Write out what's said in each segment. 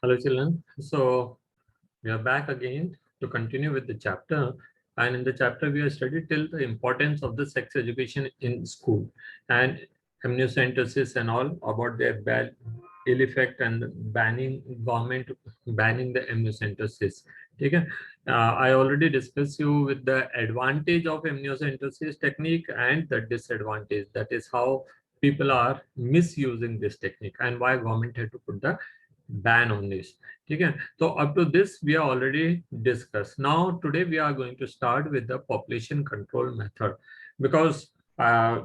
Hello children. So we are back again to continue with the chapter, and in the chapter we have studied till the importance of the sex education in school and amniocentesis and all about their bad ill effect and government banning the amniocentesis. Okay. I already discussed you with the advantage of amniocentesis technique and the disadvantage, that is how people are misusing this technique and why government had to put the ban on this. Okay, so up to this we are already discussed. Now today we are going to start with the population control method, because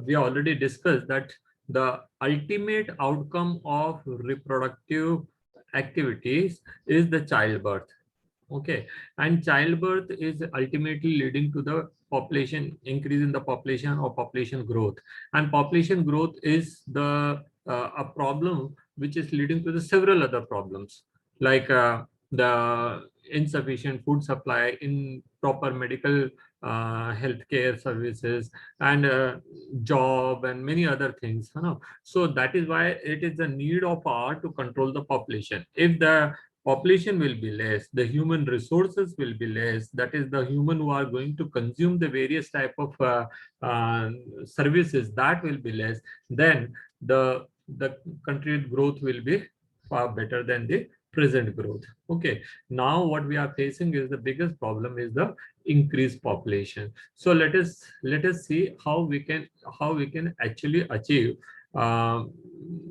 we already discussed that the ultimate outcome of reproductive activities is the childbirth. Okay, and childbirth is ultimately leading to the population increase in the population or population growth, and population growth is the a problem which is leading to the several other problems, like the insufficient food supply, improper medical healthcare services, and job and many other things, you know. So that is why it is the need of our to control the population. If the population will be less, the human resources will be less, that is the human who are going to consume the various type of services, that will be less, then the country growth will be far better than the present growth. Okay, now what we are facing is the biggest problem is the increased population. So let us see how we can actually achieve uh,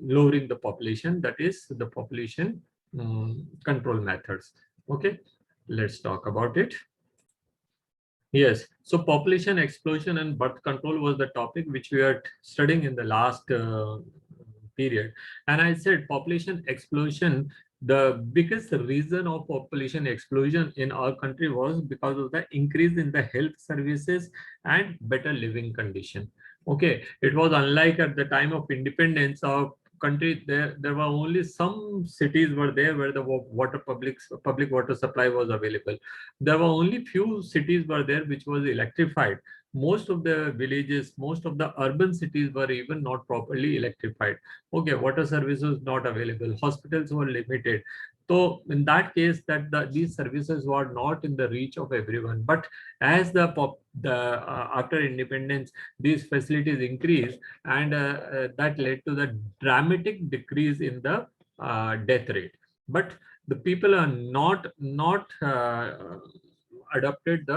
lowering the population, that is the population control methods. Okay, let's talk about it. Yes, so population explosion and birth control was the topic which we are studying in the last period. And I said population explosion, the biggest reason of population explosion in our country was because of the increase in the health services and better living condition. Okay, it was unlike at the time of independence of country, there were only some cities were there where the public water supply was available. There were only few cities were there which was electrified. Most of the villages, most of the urban cities were even not properly electrified. Okay, water service was not available, hospitals were limited. So in that case, these services were not in the reach of everyone. But as after independence, these facilities increased, and that led to the dramatic decrease in the death rate. But the people are not adopted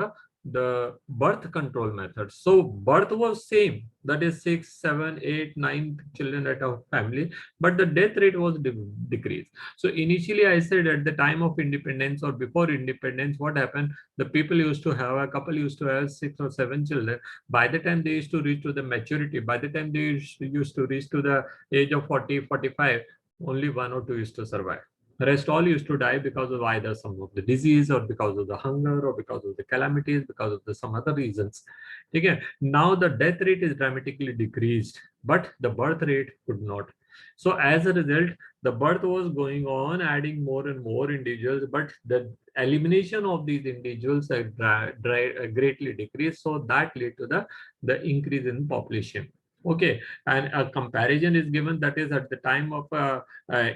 the birth control method. So birth was same, that is 6, 7, 8, 9 children at a family, but the death rate was decreased. So initially I said at the time of independence or before independence, what happened? The people used to have, a couple used to have 6 or 7 children. By the time they used to reach to the maturity, by the time they used to reach to the age of 40, 45, only 1 or 2 used to survive. The rest all used to die because of either some of the disease or because of the hunger or because of the calamities, because of the some other reasons. Okay. Now the death rate is dramatically decreased, but the birth rate could not. So as a result, the birth was going on, adding more and more individuals, but the elimination of these individuals greatly decreased. So that led to the increase in population. Okay, and a comparison is given, that is at the time of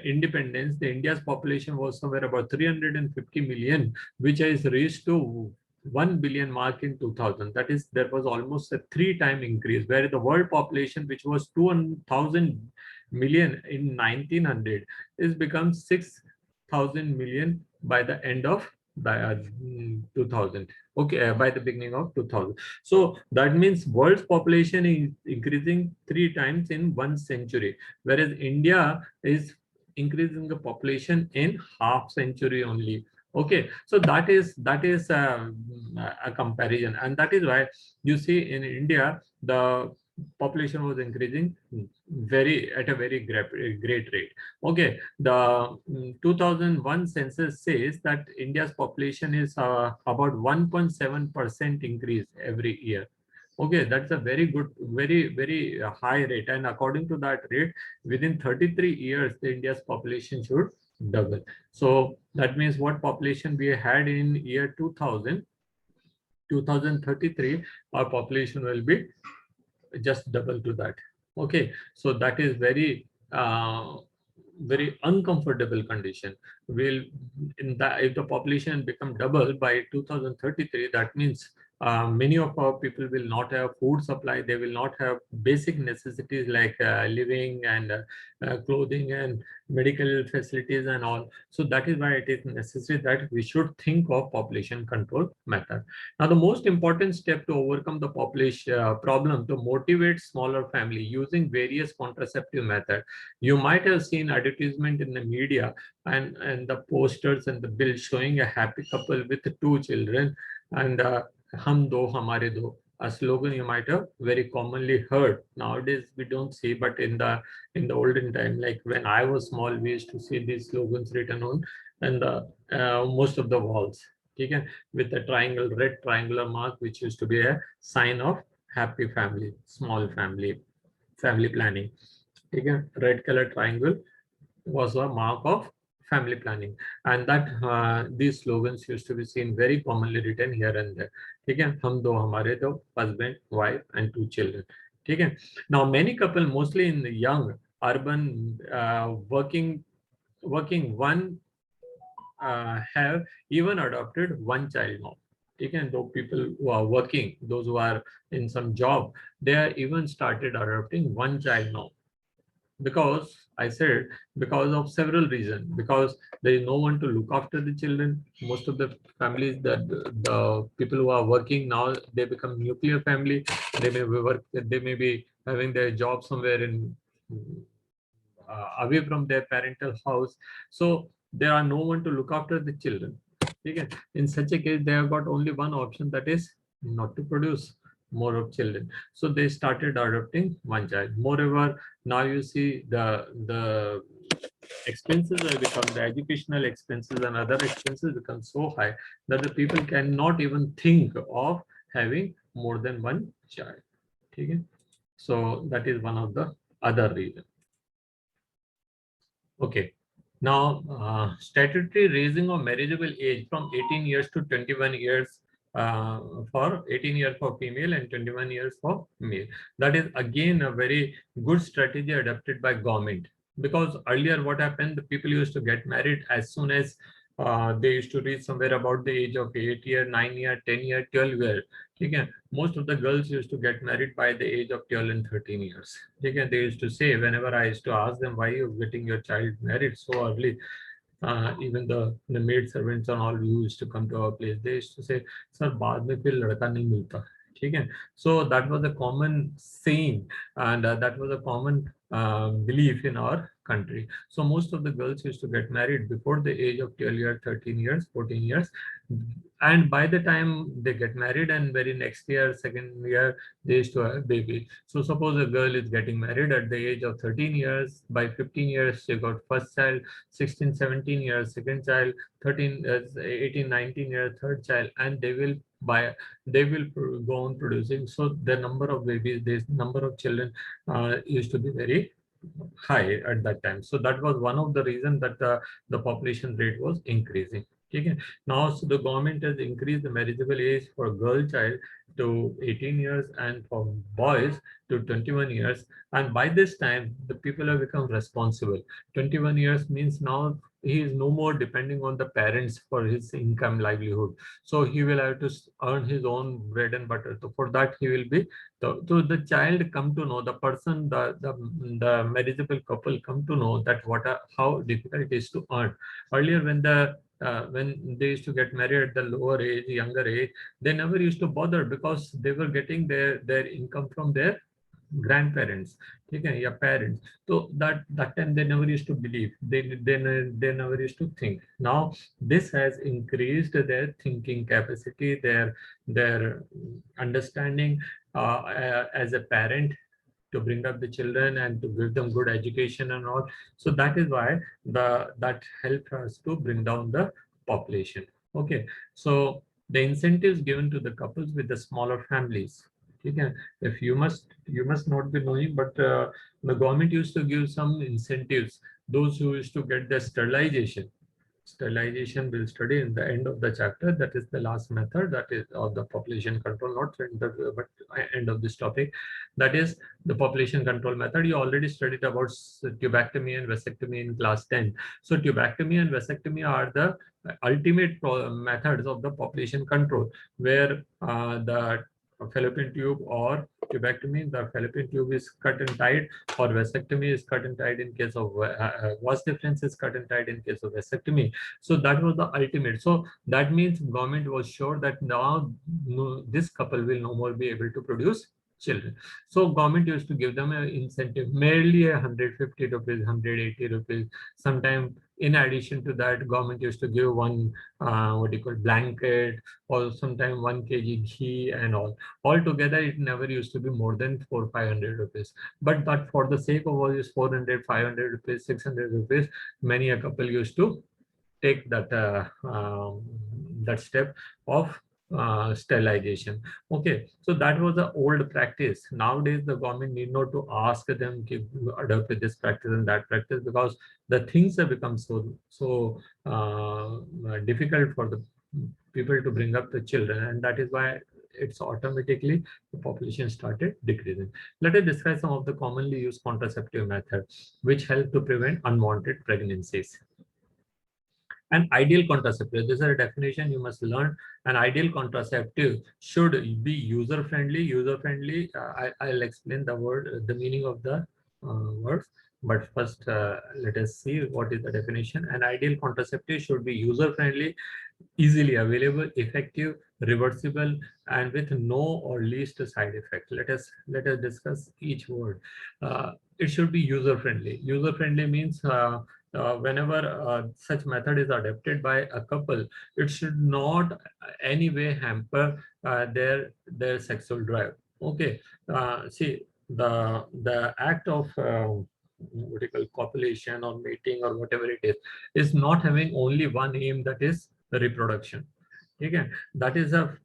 independence, the India's population was somewhere about 350 million, which has reached to 1 billion mark in 2000. That is, there was almost a 3-time increase, where the world population, which was 2,000 million in 1900, is become 6,000 million by the end of 2000. Okay, by the beginning of 2000. So that means world's population is increasing 3 times in 1 century, whereas India is increasing the population in half century only. Okay, so that is a comparison, and that is why you see in India the population was increasing at a very great rate. Okay, the 2001 census says that India's population is about 1.7% increase every year. Okay, that's a very good, very high rate, and according to that rate, within 33 years, the India's population should double. So that means what population we had in year 2033, our population will be just double to that. Okay, so that is very very uncomfortable condition. Will in that if the population become double by 2033, that means many of our people will not have food supply. They will not have basic necessities like living and clothing and medical facilities and all. So that is why it is necessary that we should think of population control method. Now, the most important step to overcome the population problem to motivate smaller family using various contraceptive methods. You might have seen advertisement in the media and the posters and the bill showing a happy couple with two children and hum do hamare do, a slogan you might have very commonly heard. Nowadays we don't see, but in the olden time, like when I was small, we used to see these slogans written on and the most of the walls. Okay, with a triangle, red triangular mark, which used to be a sign of happy family, small family, family planning. Okay, red color triangle was a mark of family planning, and that these slogans used to be seen very commonly written here and there. ठीक है, हम दो हमारे दो, husband, wife and two children. ठीक है. Now many couple, mostly in the young urban working one have even adopted one child now. Okay, though people who are working, those who are in some job, they are even started adopting one child now. Because I said, because of several reasons, because there is no one to look after the children. Most of the families, that the people who are working now, they become nuclear family. They may they may be having their job somewhere in away from their parental house. So there are no one to look after the children. Okay. In such a case, they have got only one option, that is not to produce more of children. So they started adopting one child. Moreover, now you see the expenses have become, the educational expenses and other expenses become so high that the people cannot even think of having more than one child. Okay. So that is one of the other reasons. Okay. Now, statutory raising of marriageable age from 18 years to 21 years for 18 years for female and 21 years for male. That is again a very good strategy adopted by government, because earlier what happened, the people used to get married as soon as they used to reach somewhere about the age of 8 year, 9 year, 10 year, 12 year. Okay. Most of the girls used to get married by the age of 12 and 13 years. Okay. They used to say, whenever I used to ask them, why you're getting your child married so early, even the maid servants and all used to come to our place, they used to say, sir, बाद में फिर लड़का नहीं मिलता. ठीक है. So that was a common saying, and that was a common belief in our country. So most of the girls used to get married before the age of 12 years, 13 years, 14 years. And by the time they get married, and very next year, second year, they used to have a baby. So suppose a girl is getting married at the age of 13 years, by 15 years, she got first child, 16, 17 years, second child, 13, 18, 19 years, third child, and they will go on producing. So the number of babies, this number of children used to be very high at that time. So that was one of the reasons that the population rate was increasing. Okay. Now, so the government has increased the marriageable age for girl child to 18 years and for boys to 21 years. And by this time, the people have become responsible. 21 years means now he is no more depending on the parents for his income, livelihood. So he will have to earn his own bread and butter. So for that, he will be, so the child come to know, the person, the marriageable couple come to know that how difficult it is to earn. Earlier, when they used to get married at the lower age, younger age, they never used to bother, because they were getting their income from their grandparents, okay, your parents. So that time they never used to believe, they never used to think. Now this has increased their thinking capacity, their understanding as a parent, to bring up the children and to give them good education and all. So that is why that helped us to bring down the population. Okay. So the incentives given to the couples with the smaller families. Okay. If you must not be knowing, but the government used to give some incentives, those who used to get the sterilization. Sterilization we'll study in the end of the chapter. That is the last method, that is of the population control, not but end of this topic. That is the population control method. You already studied about tubectomy and vasectomy in class 10. So tubectomy and vasectomy are the ultimate methods of the population control, where the fallopian tube, or tubectomy, the fallopian tube is cut and tied, or vasectomy is cut and tied in case of vas deferens is cut and tied in case of vasectomy. So that was the ultimate. So that means government was sure that now this couple will no more be able to produce children. So government used to give them an incentive, merely 150 rupees, 180 rupees. Sometime in addition to that, government used to give one what you call blanket, or sometime 1 kg ghee and all. Altogether, it never used to be more than 400-500 rupees. But for the sake of all this 400, 500 rupees, 600 rupees, many a couple used to take that that step of sterilization. Okay, so that was the old practice. Nowadays the government need not to ask them to adopt this practice and that practice, because the things have become so difficult for the people to bring up the children, and that is why it's automatically the population started decreasing. Let us discuss some of the commonly used contraceptive methods which help to prevent unwanted pregnancies. An ideal contraceptive, this is a definition you must learn. An ideal contraceptive should be user-friendly. User-friendly, I'll explain the word, the meaning of the words. But first, let us see what is the definition. An ideal contraceptive should be user-friendly, easily available, effective, reversible, and with no or least side effect. Let us discuss each word. It should be user-friendly. User-friendly means whenever such method is adopted by a couple, it should not any way hamper their sexual drive. Okay, see, the act of what you call copulation or mating or whatever it is not having only one aim, that is reproduction. Okay, that is a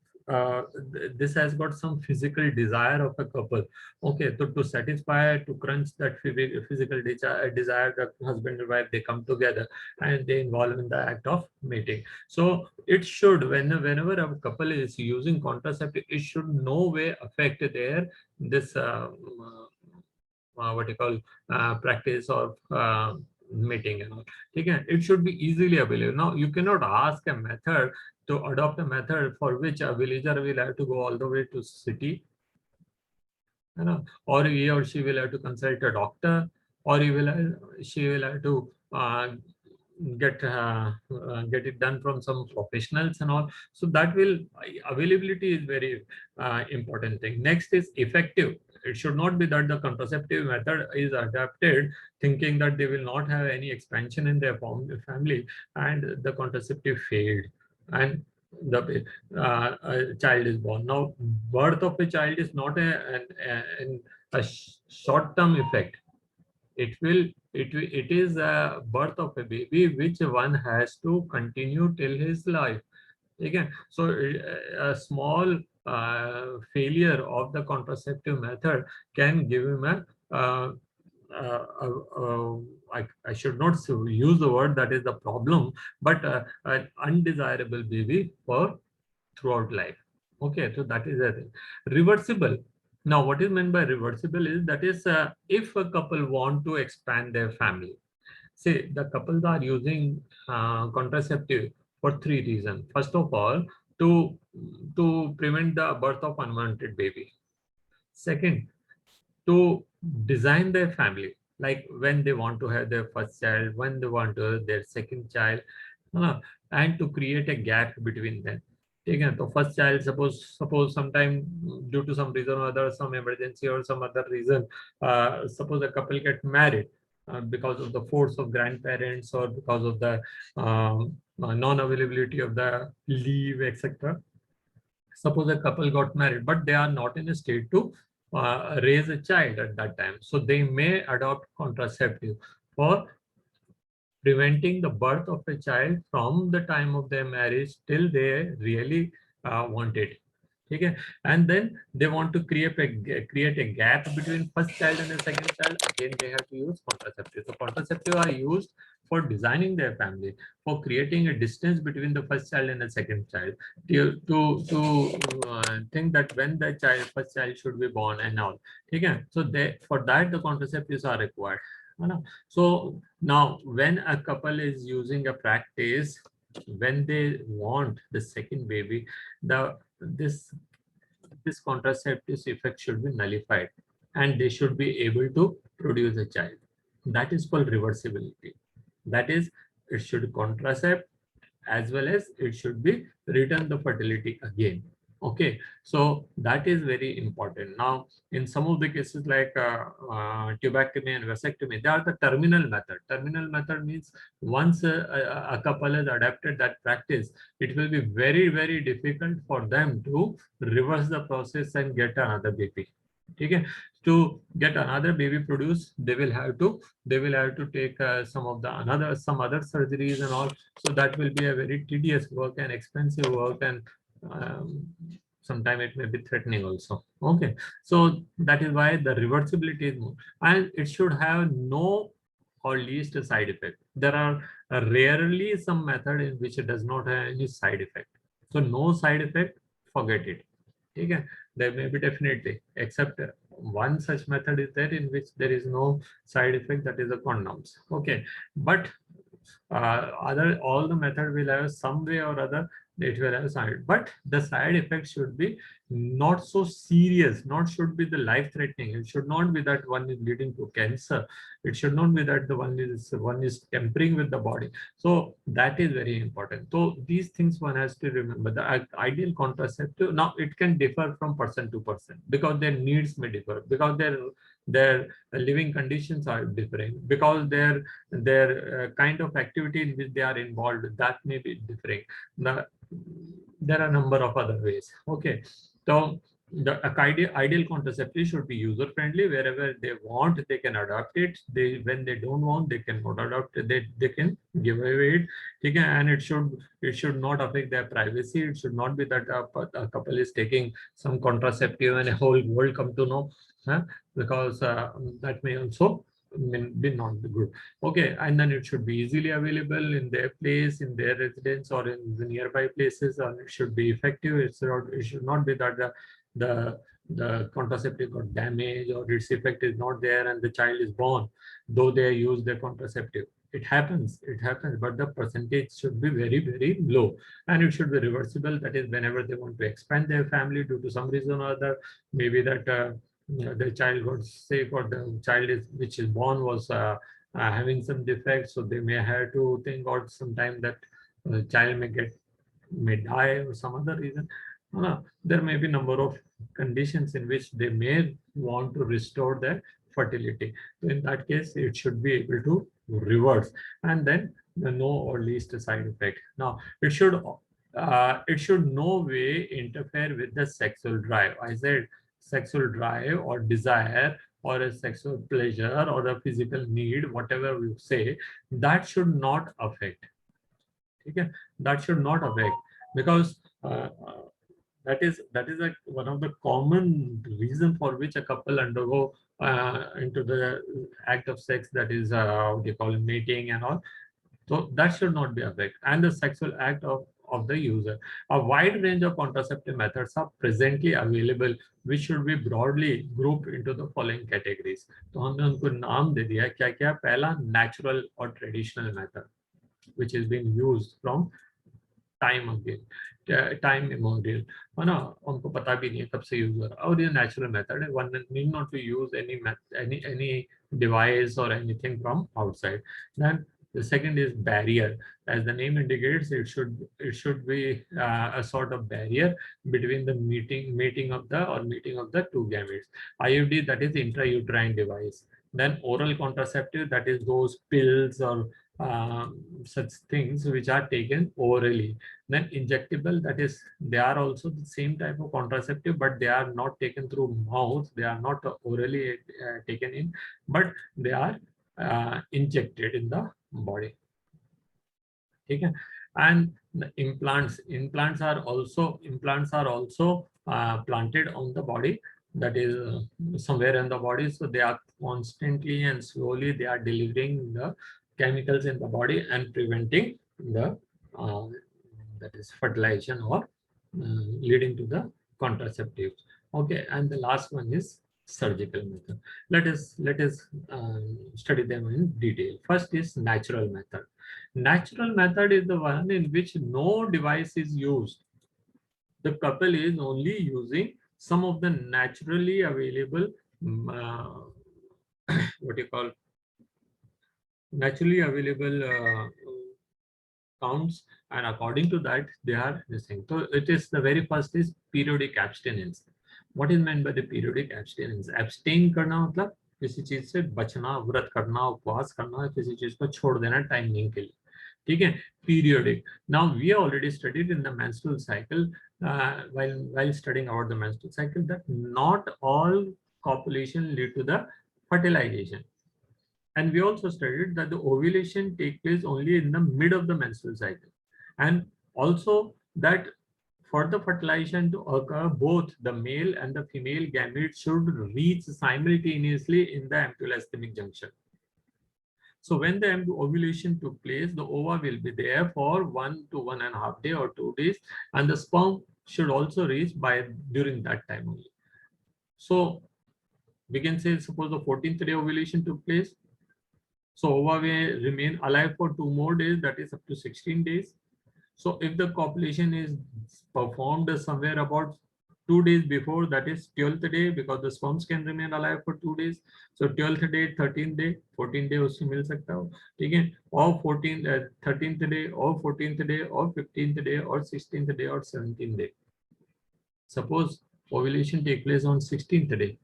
this has got some physical desire of a couple. Okay, so to satisfy, to crunch that physical desire, that husband and wife, they come together and they involve in the act of mating. So it should, whenever a couple is using contraceptive, it should no way affect their this what you call practice of mating and all. Okay, it should be easily available. Now you cannot ask a method to adopt a method for which a villager will have to go all the way to city, you know, or he or she will have to consult a doctor, or she will have to get it done from some professionals and all. So that will, availability is very important thing. Next is effective. It should not be that the contraceptive method is adapted thinking that they will not have any expansion in their family, and the contraceptive failed and the child is born. Now, birth of a child is not a short-term effect. It is a birth of a baby which one has to continue till his life. Again, so a small failure of the contraceptive method can give him a I should not use the word that is the problem, but an undesirable baby for throughout life. Okay, so that is a thing. Reversible. Now, what is meant by reversible is that is if a couple want to expand their family. Say the couples are using contraceptive for 3 reasons. First of all, to prevent the birth of unwanted baby. Second, to design their family, like when they want to have their first child, when they want to have their second child, and to create a gap between them. Okay, so first child, suppose sometime due to some reason or other, some emergency or some other reason, suppose a couple get married because of the force of grandparents or because of the non-availability of the leave, etc. Suppose a couple got married, but they are not in a state to raise a child at that time. So they may adopt contraceptive for preventing the birth of a child from the time of their marriage till they really want it. Okay, and then they want to create a gap between first child and the second child. Again, they have to use contraceptive. So contraceptive are used for designing their family, for creating a distance between the first child and the second child, to think that when the first child should be born and all. Okay, so they, for that the contraceptives are required. So now when a couple is using a practice, when they want the second baby, the this contraceptive effect should be nullified and they should be able to produce a child. That is called reversibility. That is, it should contracept as well as it should be return the fertility again. Okay, so that is very important. Now, in some of the cases like tubectomy and vasectomy, they are the terminal method. Terminal method means once a couple has adapted that practice, it will be very, very difficult for them to reverse the process and get another baby. Okay, to get another baby produced, they will have to take some other surgeries and all. So that will be a very tedious work and expensive work, and sometimes it may be threatening also. Okay, so that is why the reversibility is more, and it should have no or least a side effect. There are rarely some method in which it does not have any side effect. So no side effect, forget it. Okay, there may be definitely, except one such method is there in which there is no side effect, that is the condoms. Okay, but other all the method will have some way or other, it will have side, but the side effect should be not so serious, not should be the life threatening. It should not be that one is leading to cancer. It should not be that the one is tampering with the body. So that is very important. So these things one has to remember. The ideal contraceptive, now it can differ from person to person because their needs may differ, because their living conditions are different, because their kind of activity in which they are involved, that may be differing. There are a number of other ways. Okay, so the ideal contraceptive should be user friendly. Wherever they want, they can adopt it. When they don't want, they cannot adopt it. They can give away it. Okay, and it should not affect their privacy. It should not be that a couple is taking some contraceptive and a whole world come to know, because that may also be not good. Okay, and then it should be easily available in their place, in their residence, or in the nearby places, and it should be effective. It should not be that the contraceptive got damaged or its effect is not there and the child is born, though they use the contraceptive. It happens, but the percentage should be very, very low, and it should be reversible. That is, whenever they want to expand their family due to some reason or other, maybe that the child got sick, or the child which is born was having some defects, so they may have to think out sometime that the child may die or some other reason. There may be number of conditions in which they may want to restore their fertility. So in that case, it should be able to reverse, and then the no or least side effect. Now, it should no way interfere with the sexual drive. I said sexual drive or desire or a sexual pleasure or a physical need, whatever we say, that should not affect. Okay, that should not affect, because that is one of the common reason for which a couple undergo into the act of sex, that is what you call mating and all. So that should not be affected. And the sexual act of the user. A wide range of contraceptive methods are presently available, which should be broadly grouped into the following categories. तो हमने उनको नाम दे दिया क्या क्या. पहला natural or traditional method, which is being used from time immemorial, है ना, उनको पता भी नहीं है कब से यूज हो रहा है, और ये नेचुरल मेथड है. One need not to use any device or anything from outside. Then the second is barrier. As the name indicates, it should be a sort of barrier between the meeting of the two gametes. IUD, that is intrauterine device. Then oral contraceptive, that is those pills or such things which are taken orally. Then injectable, that is, they are also the same type of contraceptive, but they are not taken through mouth. They are not orally taken in, but they are injected in the body. Okay, and the implants are also planted on the body, that is somewhere in the body. So they are constantly and slowly they are delivering chemicals in the body and preventing the that is fertilization or leading to the contraceptives. Okay, and the last one is surgical method. Let us study them in detail. First is natural method. Natural method is the one in which no device is used. The couple is only using some of the naturally available what you call naturally available counts, and according to that they are missing. So it is the very first is periodic abstinence. What is meant by the periodic abstinence? Abstain करना मतलब किसी चीज से बचना, व्रत करना, उपवास करना, किसी चीज को छोड़ देना टाइमिंग के लिए, ठीक है. Periodic. Now we already studied in the menstrual cycle, while studying about the menstrual cycle, that not all copulation lead to the fertilization. And we also studied that the ovulation takes place only in the mid of the menstrual cycle. And also that for the fertilization to occur, both the male and the female gametes should reach simultaneously in the ampullospermic junction. So when the ovulation took place, the ova will be there for 1 to 1.5 days or 2 days, and the sperm should also reach by during that time only. So we can say, suppose the 14th day ovulation took place, so ova will remain alive for 2 more days, that is up to 16 days. So if the copulation is performed somewhere about 2 days before, that is 12th day, because the sperms can remain alive for 2 days. So 12th day, 13th day, 14th day उससे मिल सकता हो, ठीक है, और 13th day or 14th day or 15th day or 16th day or 17th day. Suppose ovulation take place on 16th day,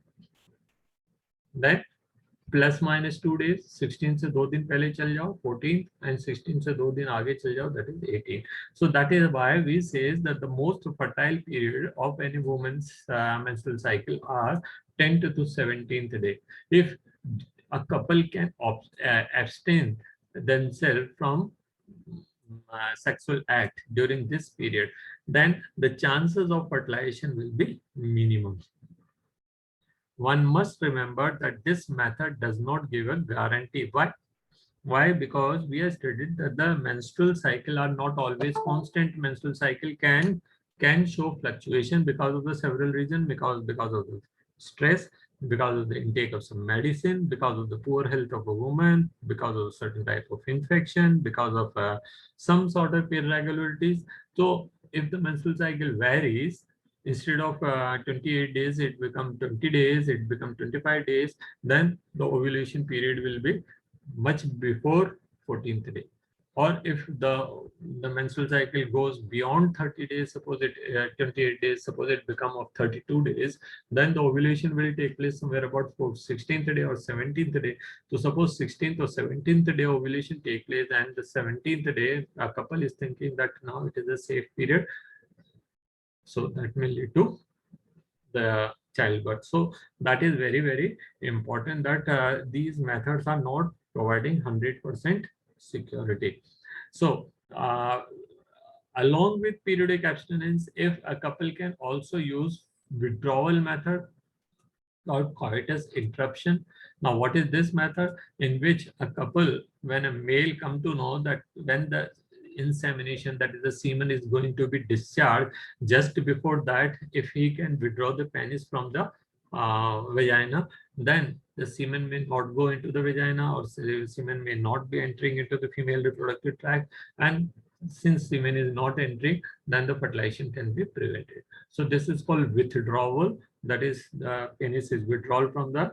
then plus minus 2 days, 16 से 2 दिन पहले चल जाओ 14 and 16 से 2 दिन आगे चल जाओ, that is 18. So that is why we says that the most fertile period of any woman's menstrual cycle are 10th to 17th day. If a couple can abstain themselves from sexual act during this period, then the chances of fertilization will be minimum. One must remember that this method does not give a guarantee. Why? Why? Because we have studied that the menstrual cycle are not always constant. Menstrual cycle can show fluctuation because of the several reasons, because of the stress, because of the intake of some medicine, because of the poor health of a woman, because of a certain type of infection, because of some sort of irregularities. So if the menstrual cycle varies, instead of 28 days, it becomes 20 days, it becomes 25 days, then the ovulation period will be much before 14th day. Or if the menstrual cycle goes beyond 30 days, suppose it 28 days, suppose it become of 32 days, then the ovulation will take place somewhere about 16th day or 17th day. So suppose 16th or 17th day ovulation take place, and the 17th day a couple is thinking that now it is a safe period, so that may lead to the childbirth. So that is very, very important, that these methods are not providing 100% security. So along with periodic abstinence, if a couple can also use withdrawal method or coitus interruption. Now what is this method? In which a couple, when a male come to know that when the insemination, that is the semen, is going to be discharged, just before that, if he can withdraw the penis from the vagina, then the semen may not go into the vagina, or semen may not be entering into the female reproductive tract, and since semen is not entering, then the fertilization can be prevented. So this is called withdrawal, that is the penis is withdrawal from the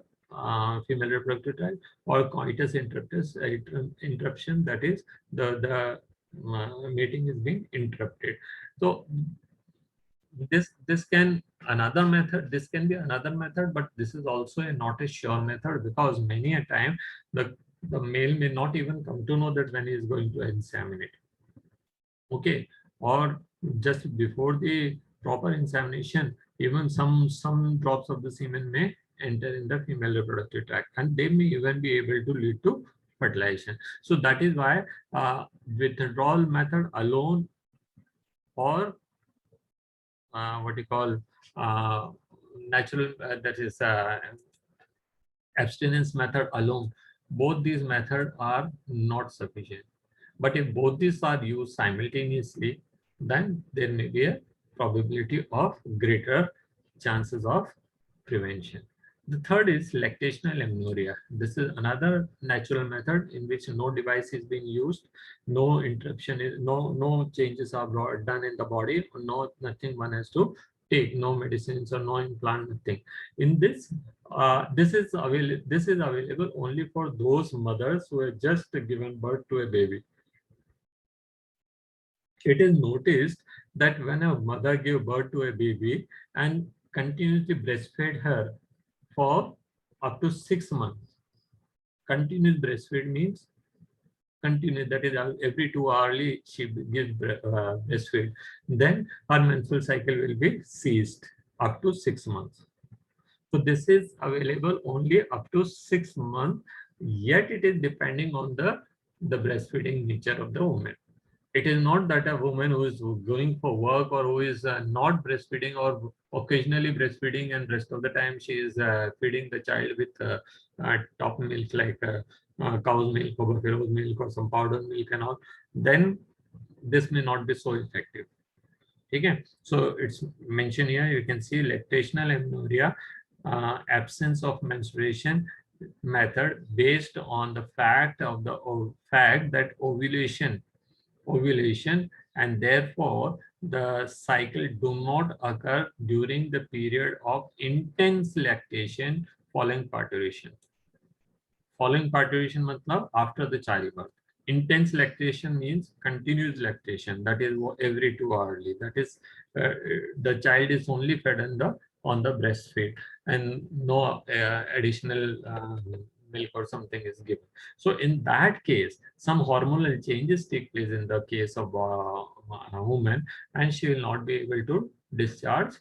female reproductive tract, or coitus interruption, that is the mating is being interrupted. So this can another method, this can be another method, but this is also not a sure method, because many a time the male may not even come to know that when he is going to inseminate. Okay, or just before the proper insemination, even some drops of the semen may enter in the female reproductive tract, and they may even be able to lead to fertilization. So that is why withdrawal method alone, or what you call natural, that is abstinence method alone, both these methods are not sufficient. But if both these are used simultaneously, then there may be a probability of greater chances of prevention. The third is lactational amenorrhea. This is another natural method in which no device is being used, no interruption is no changes are done in the body, nothing one has to take, no medicines or no implant, nothing. In this, this is available only for those mothers who have just given birth to a baby. It is noticed that when a mother gives birth to a baby and continuously breastfeed her for up to 6 months, continuous breastfeed means continuous, that is every 2 hourly she gives breastfeed, then her menstrual cycle will be ceased up to 6 months. So this is available only up to 6 months, yet it is depending on the breastfeeding nature of the woman. It is not that a woman who is going for work or who is not breastfeeding or occasionally breastfeeding and rest of the time she is feeding the child with top milk like cow's milk or buffalo's milk or some powdered milk and all, then this may not be so effective. Okay, so it's mentioned here. You can see lactational amenorrhea, absence of menstruation method based on the fact that ovulation and therefore the cycle do not occur during the period of intense lactation following parturition. Following parturition matlab after the childbirth. Intense lactation means continuous lactation, that is every 2 hourly. That is the child is only fed on the breastfeed and no additional milk or something is given. So in that case, some hormonal changes take place in the case of a woman, and she will not be able to discharge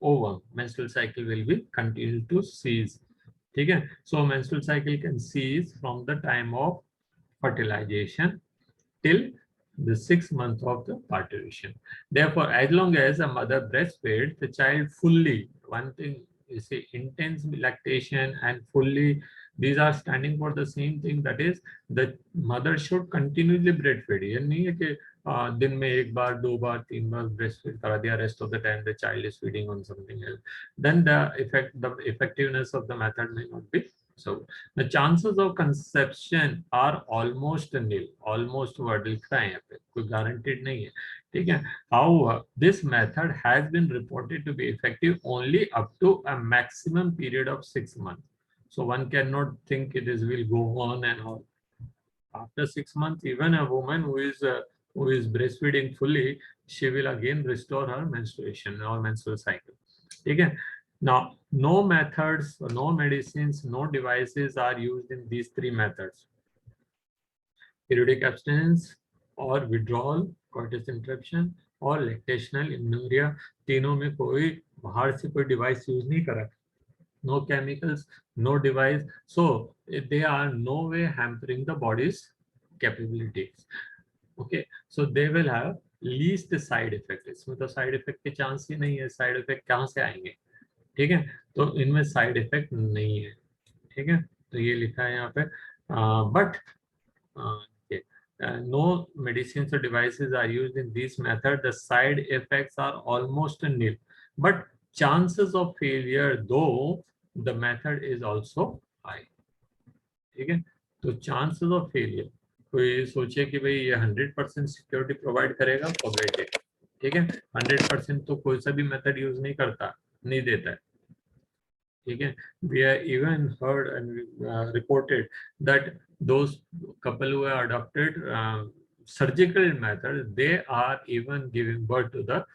ovum. Menstrual cycle will be continued to cease. Okay? So menstrual cycle can cease from the time of fertilization till the 6 months of the parturition. Therefore, as long as a mother breastfeeds the child fully, one thing you see, intense lactation and fully, these are standing for the same thing, that is the mother should continuously breastfeed. ये नहीं है कि दिन में एक बार, 2 बार, 3 बार breastfeed करा दिया, rest of the time the child is feeding on something else. Then the effectiveness of the method may not be. So the chances of conception are almost nil. Almost word लिखा है यहाँ पे, कोई guaranteed नहीं है, ठीक है. However, this method has been reported to be effective only up to a maximum period of 6 months. So one cannot think it is will go on and on. After 6 months, even a woman who is breastfeeding fully, she will again restore her menstruation or menstrual cycle. Okay. Now, no methods, no medicines, no devices are used in these 3 methods. Periodic abstinence or withdrawal, coitus interruption और lactational amenorrhea, तीनों में कोई बाहर से कोई device use नहीं करा. No chemicals, no device. So they are no way hampering the body's capabilities. Okay, so they will have least side effect. इसमें तो side effect के chance ही नहीं है. Side effect कहाँ से आएंगे? ठीक है, तो इनमें साइड इफेक्ट नहीं है. ठीक है, तो ये लिखा है यहाँ पे. But no medicines or devices are used in this method. The side effects are almost nil, but chances of failure though the method is also high. ठीक है, तो chances of failure, कोई सोचे कि भाई ये 100% सिक्योरिटी प्रोवाइड करेगा, forget it. ठीक है, 100% तो कोई सा भी मेथड यूज नहीं करता, नहीं देता है. ठीक है, we have even heard and reported that those couple who are adopted surgical method, they are even giving birth to the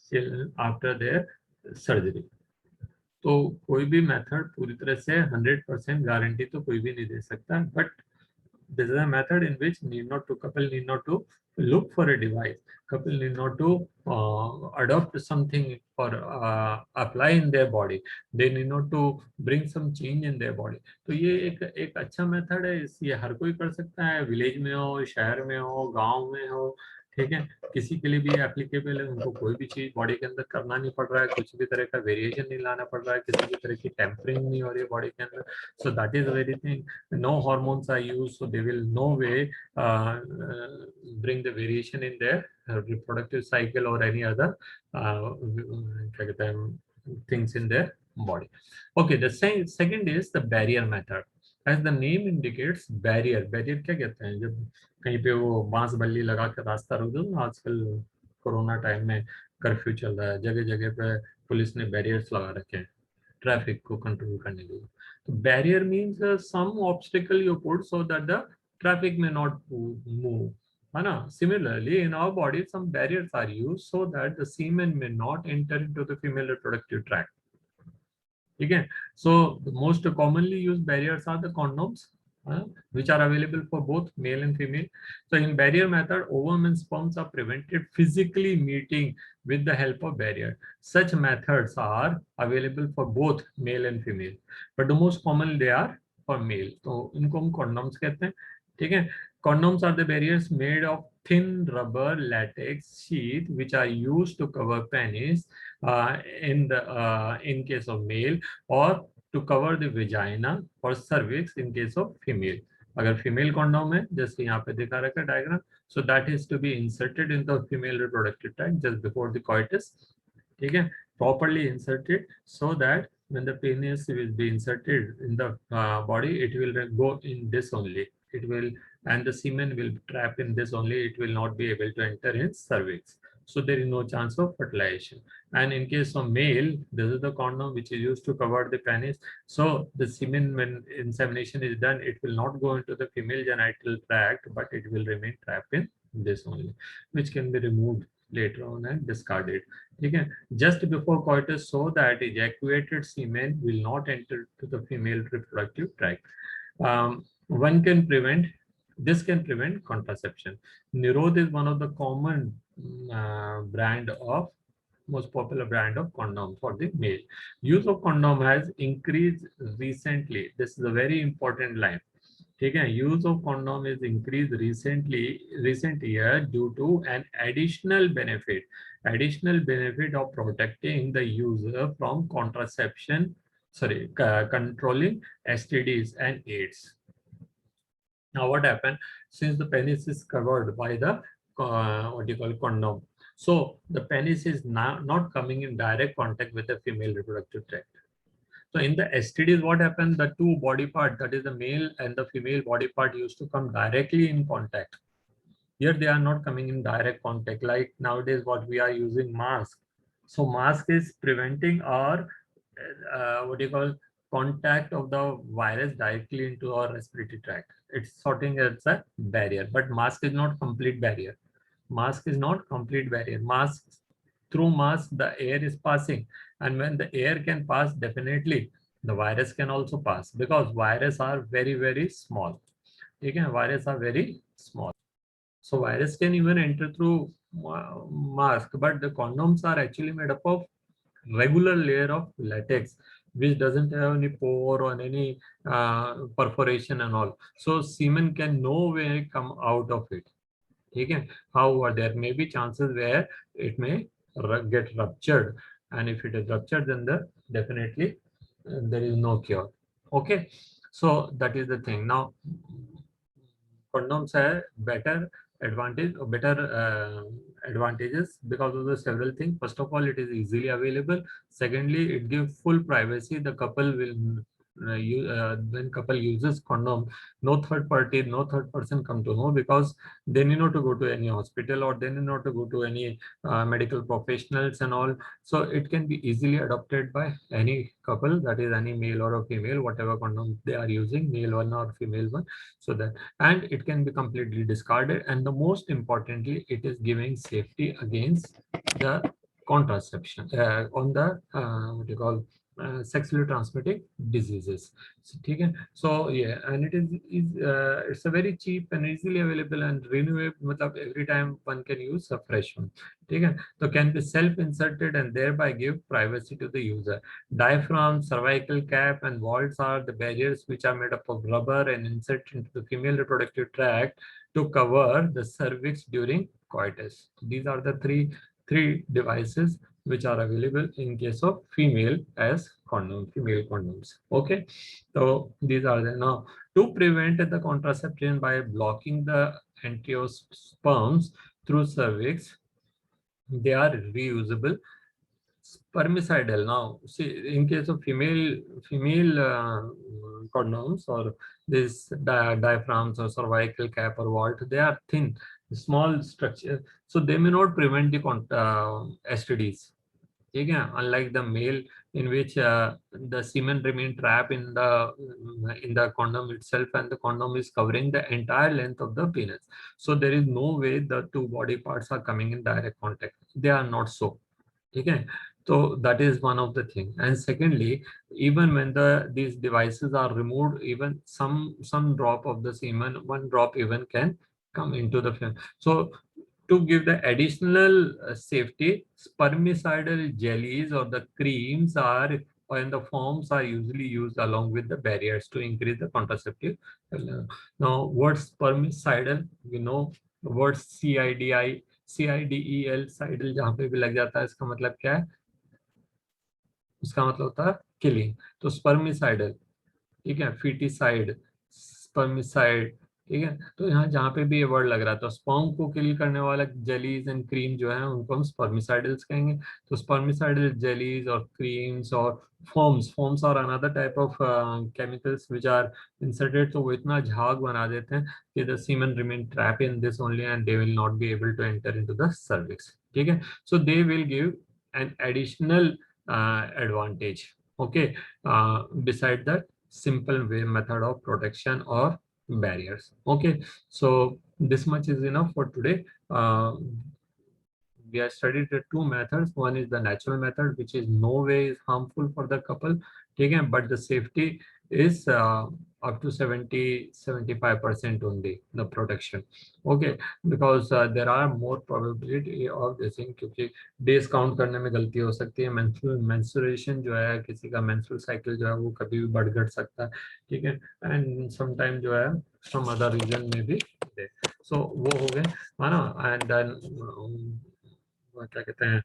children after their surgery. तो कोई भी मेथड पूरी तरह से 100% गारंटी तो कोई भी नहीं दे सकता, but this is a method in which couple need not to look for a device. Couple need not to adopt something for apply in their body. They need not to bring some change in their body. तो ये एक अच्छा method है. ये हर कोई कर सकता है, विलेज में हो, शहर में हो, गांव में हो. ठीक है, किसी के लिए भी एप्लीकेबल है, उनको कोई भी चीज बॉडी के अंदर करना नहीं पड़ रहा है, कुछ भी तरह का वेरिएशन नहीं लाना पड़ रहा है, किसी भी तरह की टेम्परिंग नहीं हो रही है बॉडी के अंदर. So that is very thing. No hormones are use, so they will no way bring the variation in their reproductive cycle or any other क्या कहते हैं things in their body. Okay, the second is the barrier method. As the name indicates, barrier क्या कहते हैं, जब कहीं पे वो बांस बल्ली लगा के रास्ता रोक दो ना, आजकल कोरोना टाइम में कर्फ्यू चल रहा है, जगह जगह पे पुलिस ने बैरियर्स लगा रखे हैं ट्रैफिक को कंट्रोल करने के लिए. तो barrier means some obstacle you put so that the traffic may not move. Similarly, in our body, some barriers are used so that the semen may not enter into the female reproductive tract. Okay, so the most commonly used barriers are the condoms, which are available for both male and female. So in barrier method, ovum and sperms are prevented physically meeting with the help of barrier. Such methods are available for both male and female, but the most common they are for male. So इनको हम condoms कहते हैं. ठीक है, condoms are the barriers made of thin rubber latex sheath which are used to cover penis in case of male, or to cover the vagina or cervix in case of female. अगर female condom है, जैसे यहाँ पे दिखा रखा है diagram, so that is to be inserted in the female reproductive tract just before the coitus. ठीक है, properly inserted so that when the penis will be inserted in the body, it will go in this only. It will, and the semen will trap in this only. It will not be able to enter in cervix. So there is no chance of fertilization. And in case of male, this is the condom which is used to cover the penis. So the semen, when insemination is done, it will not go into the female genital tract, but it will remain trapped in this only, which can be removed later on and discarded. Okay, just before coitus, so that ejaculated semen will not enter to the female reproductive tract. One can prevent, this can prevent contraception. Nirod is one of the common brand of, most popular brand of condom for the male. Use of condom has increased recently. This is a very important line. Okay, use of condom is increased recent year due to an additional benefit of protecting the user from controlling STDs and AIDS. Now what happened, since the penis is covered by the condom, so the penis is now not coming in direct contact with the female reproductive tract. So in the STDs, what happened, the two body part, that is the male and the female body part, used to come directly in contact. Here they are not coming in direct contact, like nowadays what we are using mask. So mask is preventing our contact of the virus directly into our respiratory tract. It's sorting as a barrier, but mask is not complete barrier. Mask is not complete barrier. Through mask the air is passing, and when the air can pass, definitely the virus can also pass, because viruses are very small. Okay, viruses are very small, so virus can even enter through mask, but the condoms are actually made up of regular layer of latex which doesn't have any pore or any perforation and all, so semen can no way come out of it. Okay, however there may be chances where it may get ruptured, and if it is ruptured, then definitely there is no cure. Okay, so that is the thing. Now condoms have better advantages because of the several things. First of all, it is easily available. Secondly, it gives full privacy. The couple will when couple uses condom, no third person come to know, because they need not to go to any hospital, or they need not to go to any medical professionals and all. So it can be easily adopted by any couple, that is any male or a female, whatever condom they are using, male one or female one. So that, and it can be completely discarded, and the most importantly, it is giving safety against the contraception on the sexually transmitted diseases. So, okay. So yeah, and it's a very cheap and easily available and renewable. मतलब every time one can use a fresh one. Okay. So can be self-inserted and thereby give privacy to the user. Diaphragm, cervical cap, and vaults are the barriers which are made up of rubber and insert into the female reproductive tract to cover the cervix during coitus. These are the three devices which are available in case of female as female condoms. Okay, so these are the now to prevent the contraception by blocking the angiosperms through cervix. They are reusable. Spermicidal. Now, see, in case of female condoms or this diaphragms or cervical cap or vault, they are thin, small structure, so they may not prevent the STDs. Okay, unlike the male in which the semen remain trapped in the condom itself and the condom is covering the entire length of the penis, so there is no way the two body parts are coming in direct contact. They are not so. Okay, so that is one of the thing. And secondly, even when these devices are removed, even some drop of the semen, one drop even can come into the film. So to give the additional safety, spermicidal jellies or the creams are or in the forms are usually used along with the barriers to increase the contraceptive. Now, what's spermicidal? You know, word CIDEL साइडल जहाँ पे भी लग जाता है, इसका मतलब क्या है? उसका मतलब होता है किलिंग. तो स्पर्मिसाइडल, ठीक है, फीटिसाइड, स्पर्मिसाइड, ठीक है. तो यहाँ जहाँ पे भी ये वर्ड लग रहा है तो स्पर्म को किल करने वाला जेलीज एंड क्रीम जो है उनको हम स्पर्मिसाइडल्स कहेंगे. तो स्पर्मिसाइडल जेलीज और क्रीम्स और फॉर्म्स और another type of chemicals which are inserted, तो वो इतना झाग बना देते हैं कि the semen remain trap in this only and they will not be able to enter into the cervix. ठीक है, so they will give an additional advantage. Okay, beside that simple way method of protection or barriers. Okay, so this much is enough for today. We have studied the two methods. One is the natural method, which is no way is harmful for the couple. Okay, but the safety is up to 70-75% only, the protection. Okay, because there are more probability of this thing, क्योंकि days count करने में गलती हो सकती है. Menstruation जो है, किसी का मेंस्ट्रुअल साइकिल जो है वो कभी भी बढ़ घट सकता है. ठीक है, एंड सम टाइम जो है सम अदर रीजन में भी. सो वो हो गए है ना. एंड देन क्या कहते हैं,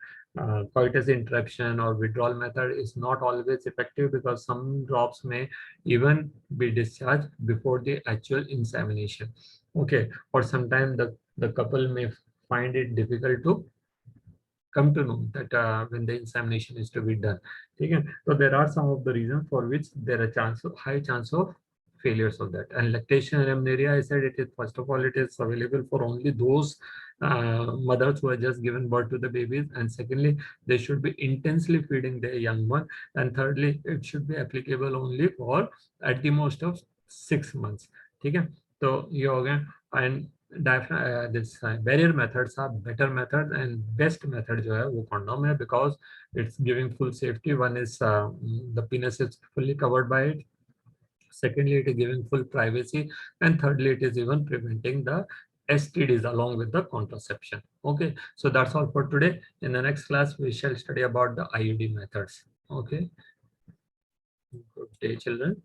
coitus interruption or withdrawal method is not always effective because some drops may even be discharged before the actual insemination. Okay, or sometimes the couple may find it difficult to come to know that when the examination is to be done. Okay, so there are some of the reasons for which there are high chance of failures of that. And lactation and amenorrhea, I said it is, first of all, it is available for only those mothers who have just given birth to the babies, and secondly, they should be intensely feeding their young one, and thirdly, it should be applicable only for at the most of 6 months. Okay, so you again, and this barrier methods are better methods, and best method जो है वो condom है, because it's giving full safety. One is the penis is fully covered by it. Secondly, it is giving full privacy, and thirdly, it is even preventing the STDs along with the contraception. Okay, so that's all for today. In the next class, we shall study about the IUD methods. Okay, good day, children.